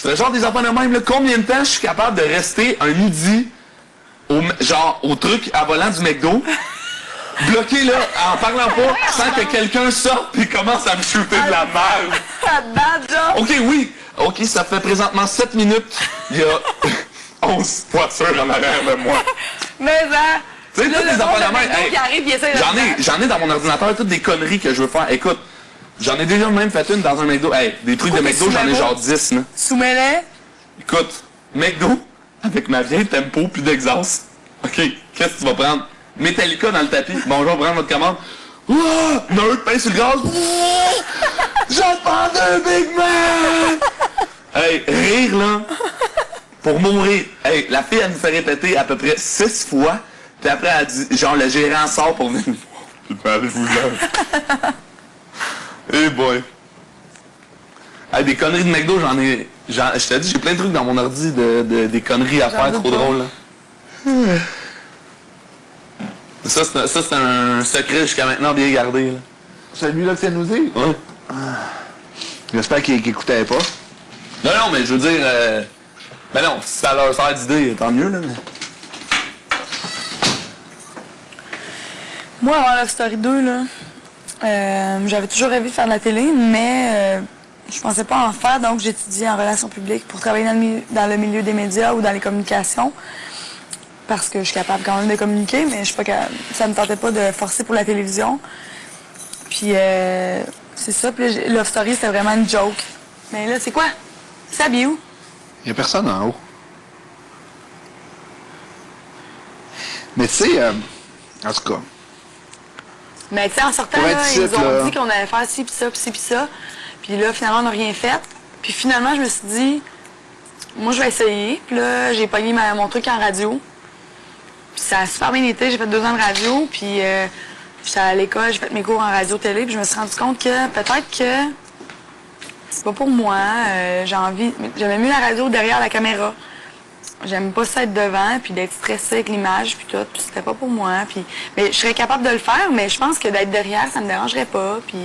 Je fais genre des affaires de même, là. Combien de temps je suis capable de rester un midi au truc à volant du McDo, bloqué là, en parlant pas, sans que quelqu'un sorte et commence à me shooter de la merde. Ok, oui. Ok, ça fait présentement 7 minutes. Il y a 11 voitures en arrière de moi. Mais ça... Tu sais, toutes les affaires de même. J'en ai dans mon ordinateur toutes des conneries que je veux faire. Écoute, j'en ai déjà même fait une dans un McDo. Hey, des trucs de McDo, j'en ai genre 10, là. Soumets-les. Écoute, McDo, avec ma vieille tempo plus d'exhaust. OK, qu'est-ce que tu vas prendre? Metallica dans le tapis. Bonjour, prendre votre commande. Ouah! Nerd, pain sur le gaz. Je vais te prendre un Big Mac! Hey, rire, là, pour mourir. Hey, la fille, elle nous fait répéter à peu près 6 fois. Puis après, elle dit, genre, le gérant sort pour venir nous voir. Je peux aller vous là. Hey boy. Hey, des conneries de McDo, j'en ai... Je t'ai dit, j'ai plein de trucs dans mon ordi des conneries à faire, trop drôle, là. Ça, c'est un secret jusqu'à maintenant bien gardé, là. Celui-là que tu nous dire? Ouais. J'espère qu'il écoutait pas. Non, mais je veux dire... Ben non, si ça leur sert d'idée, tant mieux, là. Mais... Moi, avant Love Story 2, là, j'avais toujours rêvé de faire de la télé, mais je pensais pas en faire, donc j'étudiais en relations publiques pour travailler dans le milieu des médias ou dans les communications, parce que je suis capable quand même de communiquer, mais je suis pas capable, ça me tentait pas de forcer pour la télévision. Puis c'est ça, puis là, Love Story, c'était vraiment une joke. Mais là, c'est quoi? C'est habillé où? Il y a personne en haut. Mais tu sais, en tout cas... Mais tu sais, en sortant, là, ils nous ont dit qu'on allait faire ci, puis ça, puis ci, puis ça. Puis là, finalement, on n'a rien fait. Puis finalement, je me suis dit, moi, je vais essayer. Puis là, j'ai pogné mon truc en radio. Puis ça a super bien été. J'ai fait 2 ans de radio. Puis j'étais à l'école, j'ai fait mes cours en radio-télé. Puis je me suis rendu compte que peut-être que c'est pas pour moi. J'aimais mieux la radio derrière la caméra. J'aime pas ça être devant, puis d'être stressée avec l'image, puis tout, puis c'était pas pour moi. Puis, mais je serais capable de le faire, mais je pense que d'être derrière, ça me dérangerait pas. Puis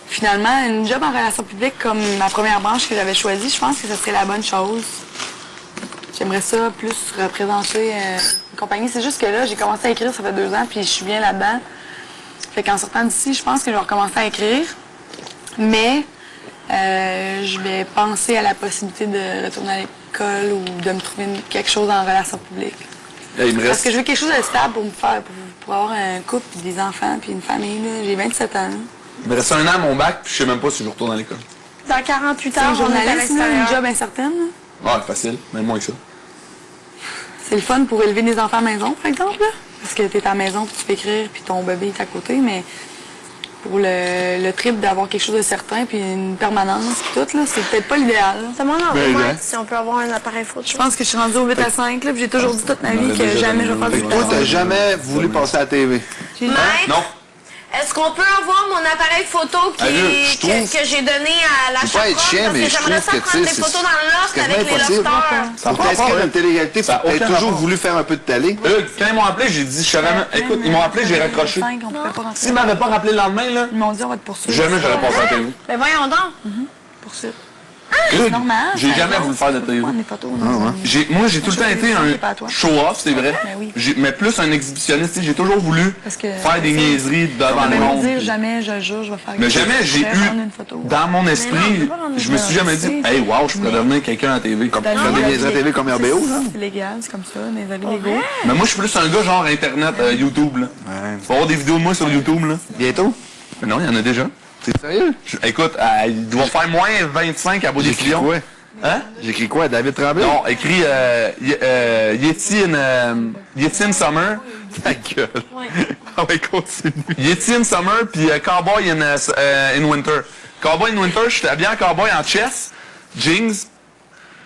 finalement, une job en relations publiques comme ma première branche que j'avais choisie, je pense que ce serait la bonne chose. J'aimerais ça plus représenter une compagnie. C'est juste que là, j'ai commencé à écrire, ça fait 2 ans, puis je suis bien là-dedans. Fait qu'en sortant d'ici, je pense que je vais recommencer à écrire. Mais je vais penser à la possibilité de retourner à l'école ou de me trouver quelque chose en relations publiques. Parce que je veux quelque chose de stable pour avoir un couple, puis des enfants, puis une famille. J'ai 27 ans. Il me reste 1 an à mon bac, puis je sais même pas si je retourne à l'école. Dans 48 heures, on est à l'extérieur. Une job incertaine. Ouais, facile, même moins que ça. C'est le fun pour élever des enfants à la maison, par exemple. Là. Parce que t'es à la maison, puis tu peux écrire, puis ton bébé est à côté, mais pour le trip d'avoir quelque chose de certain, puis une permanence, puis tout, là, c'est peut-être pas l'idéal. Demande en remote si on peut avoir un appareil photo. Je pense que je suis rendue au 8 à 5, là, puis j'ai toujours dit toute ma vie que jamais je vais faire du 8 à 5. Toi, t'as jamais voulu passer à la TV? Non. Est-ce qu'on peut avoir mon appareil photo que j'ai donné à la faut pas être chien, mais je trouve que prendre des photos dans le loft avec les lofters. Pour t'inscrire dans télé-réalité, faut que t'aies toujours voulu faire un peu de télé. Quand ils m'ont appelé, j'ai dit, je savais même... Écoute, ils m'ont appelé, j'ai raccroché. S'ils m'avaient pas rappelé le lendemain, là... Ils m'ont dit, on va te poursuivre. Jamais j'aurais passé à la télé. Mais voyons donc. Poursuivre. C'est normal. J'ai jamais voulu faire de télé. Moi, j'ai tout le temps été un show-off, c'est vrai. Mais plus un exhibitionniste. J'ai toujours voulu faire des niaiseries devant le monde. dire jamais, je jure, je vais faire mais jamais j'ai eu, dans mon esprit, je me suis jamais dit, hey, wow, je pourrais devenir quelqu'un à la TV. Comme faire des niaiseries à la TV comme RBO, là. C'est légal, c'est comme ça, des avis légaux. Mais moi, je suis plus un gars genre Internet, YouTube, là. Tu vas avoir des vidéos de moi sur YouTube, là. Bientôt? Mais non, il y en a déjà. T'es sérieux? Écoute, il doit faire moins 25 à Bois-des-Filions. Quoi? Hein? J'écris quoi? David Tremblay? Non, écrit Yeti in Summer. Ta gueule. Ah ouais, continue. Yeti in Summer, puis Cowboy in Winter. Cowboy in Winter, je suis habillé en cowboy en chess, jeans,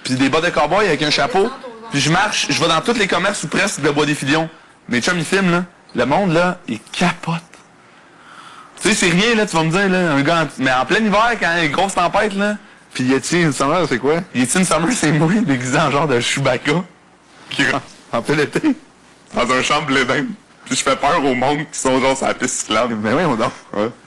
puis des bas de cowboy avec un chapeau. Puis je marche, je vais dans tous les commerces ou presque de Bois-des-Filions. Mes chums, ils filment, là. Le monde, là, il capote. Tu sais, c'est rien, là, tu vas me dire, là, un gars... Mais en plein hiver, quand il y a une grosse tempête, là... Puis Yeti in Summer, c'est quoi? Yeti in Summer, c'est moi, déguisé en genre de Chewbacca, qui rentre en plein été, dans un champ blé d'Inde. Puis je fais peur au monde qui sont genre sur la piste cyclable. Ben oui, on dort. Ouais.